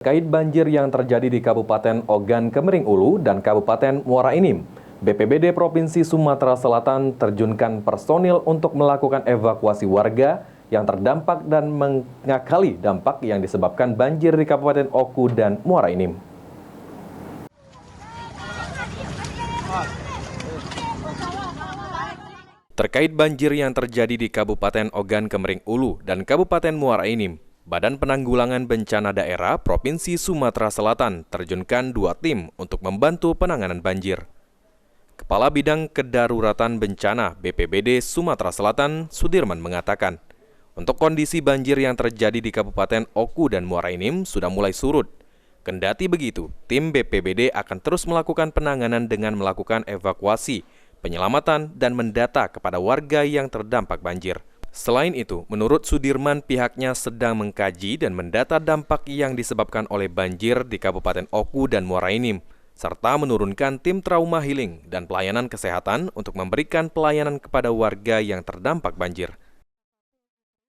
Terkait banjir yang terjadi di Kabupaten Ogan Kemering Ulu dan Kabupaten Muara Enim, BPBD Provinsi Sumatera Selatan terjunkan personil untuk melakukan evakuasi warga yang terdampak dan mengakali dampak yang disebabkan banjir di Kabupaten Oku dan Muara Enim. Terkait banjir yang terjadi di Kabupaten Ogan Kemering Ulu dan Kabupaten Muara Enim, Badan Penanggulangan Bencana Daerah Provinsi Sumatera Selatan terjunkan 2 tim untuk membantu penanganan banjir. Kepala Bidang Kedaruratan Bencana BPBD Sumatera Selatan, Sudirman mengatakan, untuk kondisi banjir yang terjadi di Kabupaten Oku dan Muara Enim sudah mulai surut. Kendati begitu, tim BPBD akan terus melakukan penanganan dengan melakukan evakuasi, penyelamatan, dan mendata kepada warga yang terdampak banjir. Selain itu, menurut Sudirman, pihaknya sedang mengkaji dan mendata dampak yang disebabkan oleh banjir di Kabupaten Oku dan Muara Enim, serta menurunkan tim trauma healing dan pelayanan kesehatan untuk memberikan pelayanan kepada warga yang terdampak banjir.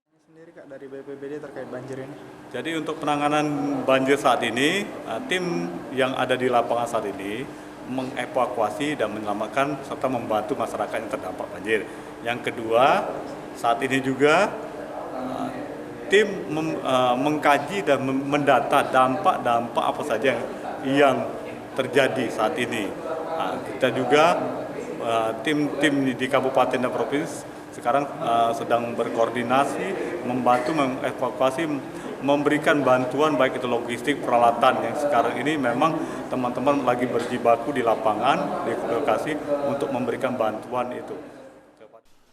Sendiri Kak, dari BPBD terkait banjir ini? Jadi untuk penanganan banjir saat ini, tim yang ada di lapangan saat ini mengevakuasi dan menyelamatkan serta membantu masyarakat yang terdampak banjir. Yang kedua, saat ini juga tim mengkaji dan mendata dampak-dampak apa saja yang terjadi saat ini. Kita juga tim-tim di kabupaten dan provinsi sekarang sedang berkoordinasi membantu mengevakuasi, memberikan bantuan baik itu logistik, peralatan yang sekarang ini memang teman-teman lagi berjibaku di lapangan, di lokasi untuk memberikan bantuan itu.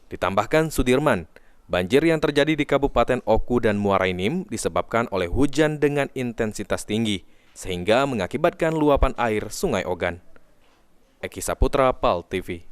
Ditambahkan Sudirman, banjir yang terjadi di Kabupaten Oku dan Muara Enim disebabkan oleh hujan dengan intensitas tinggi, sehingga mengakibatkan luapan air Sungai Ogan. Eki Saputra, PAL TV.